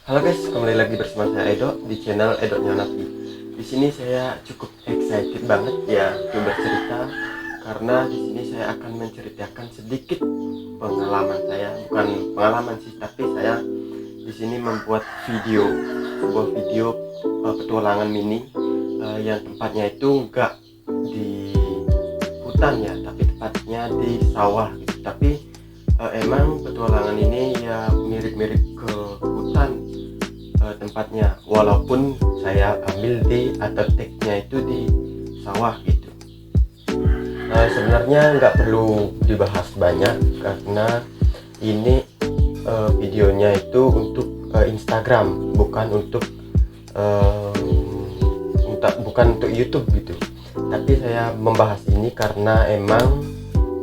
Halo guys, kembali lagi bersama saya Edo di channel Edo Nyonapi. Di sini saya cukup excited banget ya untuk bercerita karena di sini saya akan menceritakan sedikit pengalaman saya, bukan pengalaman sih, tapi saya di sini membuat sebuah video petualangan mini yang tempatnya itu enggak di hutan ya, tapi tepatnya di sawah gitu. Tapi emang petualangan ini ya mirip-mirip ke hutan tempatnya, walaupun saya ambil atau take-nya itu di sawah gitu. Sebenarnya nggak perlu dibahas banyak karena ini videonya itu untuk Instagram, bukan untuk YouTube gitu. Tapi saya membahas ini karena emang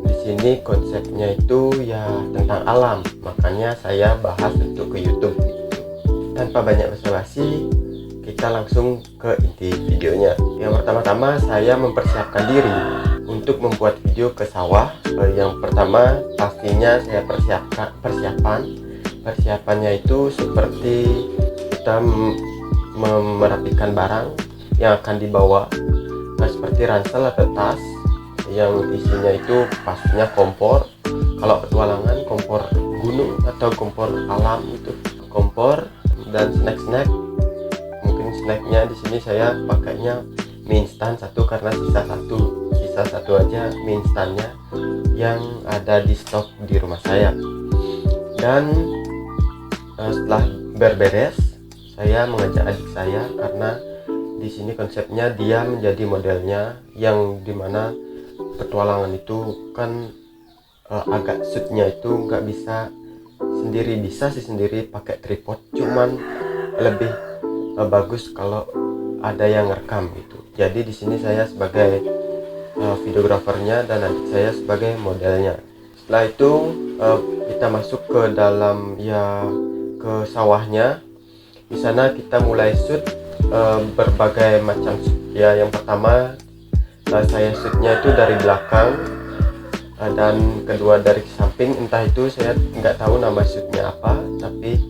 di sini konsepnya itu ya tentang alam, makanya saya bahas untuk ke YouTube gitu. Tanpa banyak basa-basi, kita langsung ke inti videonya. Yang pertama-tama saya mempersiapkan diri untuk membuat video ke sawah. Yang pertama pastinya saya persiapannya itu seperti kita merapikan barang yang akan dibawa, seperti ransel atau tas yang isinya itu pastinya kompor. Kalau petualangan, kompor gunung atau kompor alam itu, kompor dan snack. Mungkin snacknya di sini saya pakainya mie instan satu karena sisa satu aja mie instannya yang ada di stok di rumah saya. Dan setelah berberes, saya mengajak adik saya karena di sini konsepnya dia menjadi modelnya, yang dimana petualangan itu kan agak shootnya itu nggak bisa sendiri, bisa sih sendiri pakai tripod, cuman lebih bagus kalau ada yang rekam gitu. Jadi di sini saya sebagai videografernya dan adik saya sebagai modelnya. Setelah itu kita masuk ke dalam ke sawahnya. Di sana kita mulai shoot berbagai macam shoot ya. Yang pertama saya shootnya itu dari belakang, dan kedua dari samping. Entah itu saya nggak tahu nama shootnya apa, tapi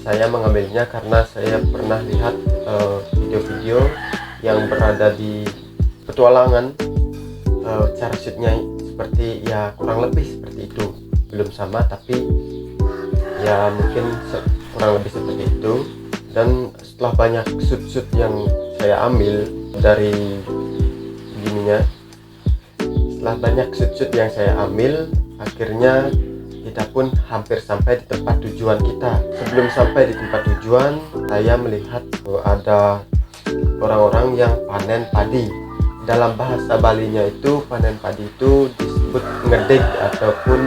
saya mengambilnya karena saya pernah lihat video-video yang berada di petualangan, cara shootnya seperti ya kurang lebih seperti itu. Belum sama tapi ya mungkin kurang lebih seperti itu. Dan setelah banyak shoot yang saya ambil dari gininya, setelah banyak shoot yang saya ambil, akhirnya kita pun hampir sampai di tempat tujuan kita. Sebelum sampai di tempat tujuan, saya melihat ada orang-orang yang panen padi. Dalam bahasa Balinya itu panen padi itu disebut ngedeg ataupun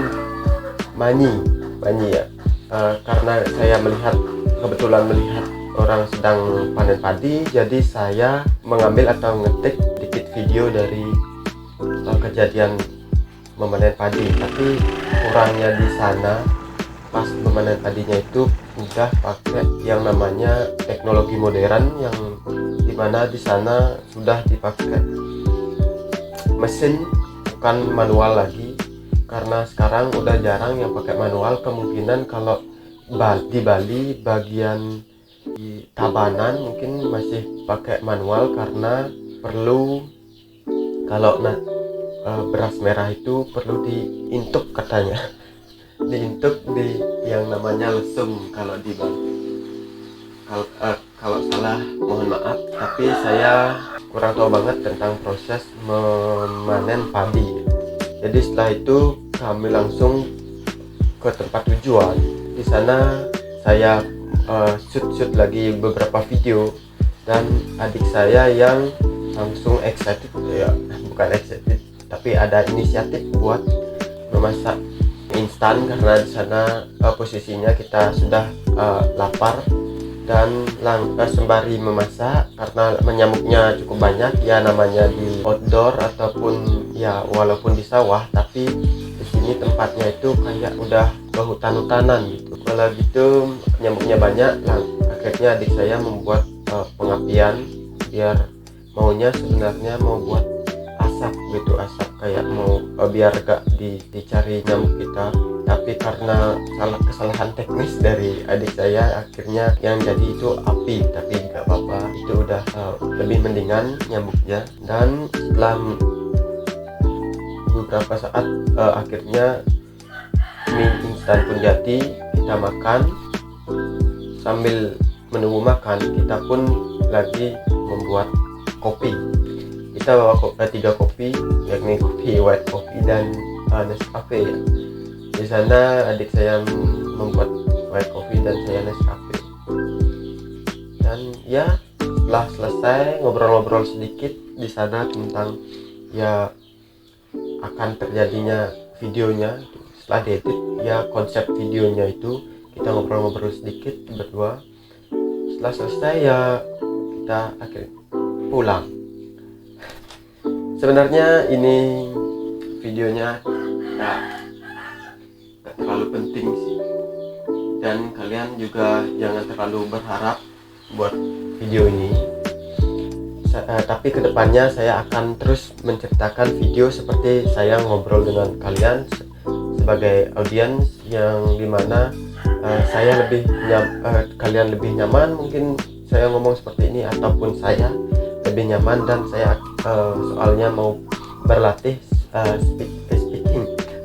manyi ya. Karena saya kebetulan melihat orang sedang panen padi, jadi saya mengambil atau ngetik sedikit video dari kejadian memanen padi. Tapi kurangnya di sana pas memanen padinya itu udah pakai yang namanya teknologi modern, yang dimana di sana sudah dipakai mesin, bukan manual lagi. Karena sekarang udah jarang yang pakai manual. Kemungkinan kalau di Bali bagian di Tabanan mungkin masih pakai manual karena perlu, kalau beras merah itu perlu diintuk katanya. Diintuk di yang namanya lesung kalau di Bali. Kalau salah mohon maaf, tapi saya kurang tahu banget tentang proses memanen padi. Jadi setelah itu kami langsung ke tempat tujuan. Di sana saya shoot lagi beberapa video, dan adik saya yang langsung excited ya, bukan excited tapi ada inisiatif buat memasak instan karena di sana posisinya kita sudah lapar. Dan sembari memasak, karena nyamuknya cukup banyak ya, namanya di outdoor ataupun ya walaupun di sawah, tapi di sini tempatnya itu kayak udah ke hutan-hutanan gitu. Kalau gitu nyamuknya banyak, akhirnya adik saya membuat pengapian, biar maunya sebenarnya mau buat asap gitu, asap kayak mau biar gak dicari nyamuk kita, tapi karena kesalahan teknis dari adik saya akhirnya yang jadi itu api. Tapi nggak apa-apa, itu udah lebih mendingan nyamuknya. Dan setelah beberapa saat akhirnya mie instan pun jadi. Kita makan, sambil menunggu makan kita pun lagi membuat kopi. Kita bawa 3 kopi, yakni kopi white coffee dan Nescafe ya. Di sana adik saya membuat white coffee dan saya Nescafe. Dan ya, setelah selesai ngobrol-ngobrol sedikit di sana tentang ya akan terjadinya videonya. Setelah diedit ya, konsep videonya itu kita ngobrol-ngobrol sedikit berdua. Setelah selesai ya kita akhirnya pulang. Sebenarnya ini videonya gak terlalu penting sih, dan kalian juga jangan terlalu berharap buat video ini. Tapi kedepannya saya akan terus menceritakan video seperti saya ngobrol dengan kalian sebagai audiens, yang dimana saya kalian lebih nyaman mungkin saya ngomong seperti ini, ataupun saya lebih nyaman dan saya soalnya mau berlatih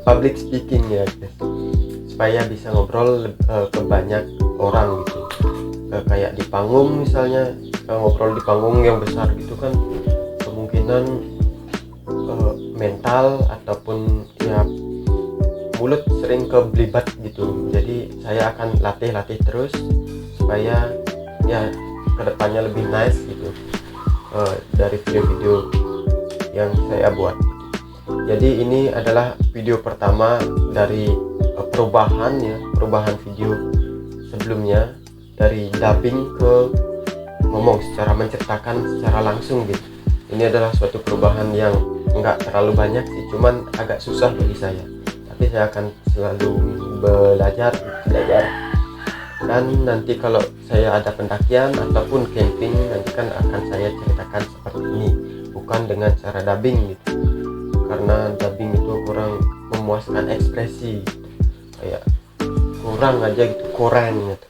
public speaking ya guys, supaya bisa ngobrol ke banyak orang gitu. Kayak di panggung misalnya, ngobrol di panggung yang besar gitu kan, kemungkinan mental ataupun ya mulut sering kebelibat gitu. Jadi saya akan latih terus supaya ya kedepannya lebih nice gitu dari video-video yang saya buat. Jadi ini adalah video pertama dari perubahan video sebelumnya, dari dubbing ke ngomong secara menceritakan secara langsung gitu. Ini adalah suatu perubahan yang enggak terlalu banyak sih, cuman agak susah bagi saya. Tapi saya akan selalu belajar. Dan nanti kalau saya ada pendakian ataupun camping, nanti kan akan saya ceritakan seperti ini, bukan dengan cara dubbing gitu. Karena dubbing itu kurang memuaskan ekspresi gitu. Kayak kurang aja gitu, kurang gitu.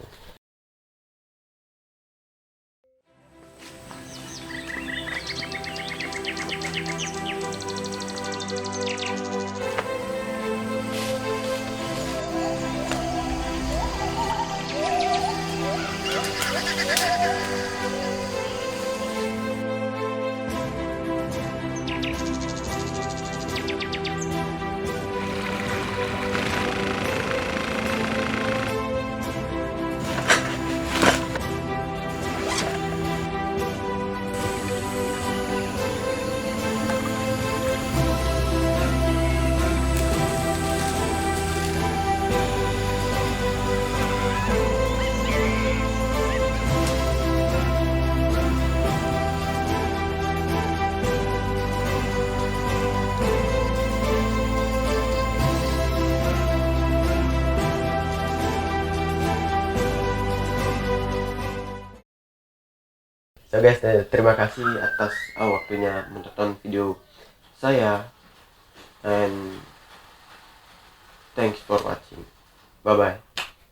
So guys, terima kasih atas waktunya menonton video saya, and thanks for watching. Bye bye.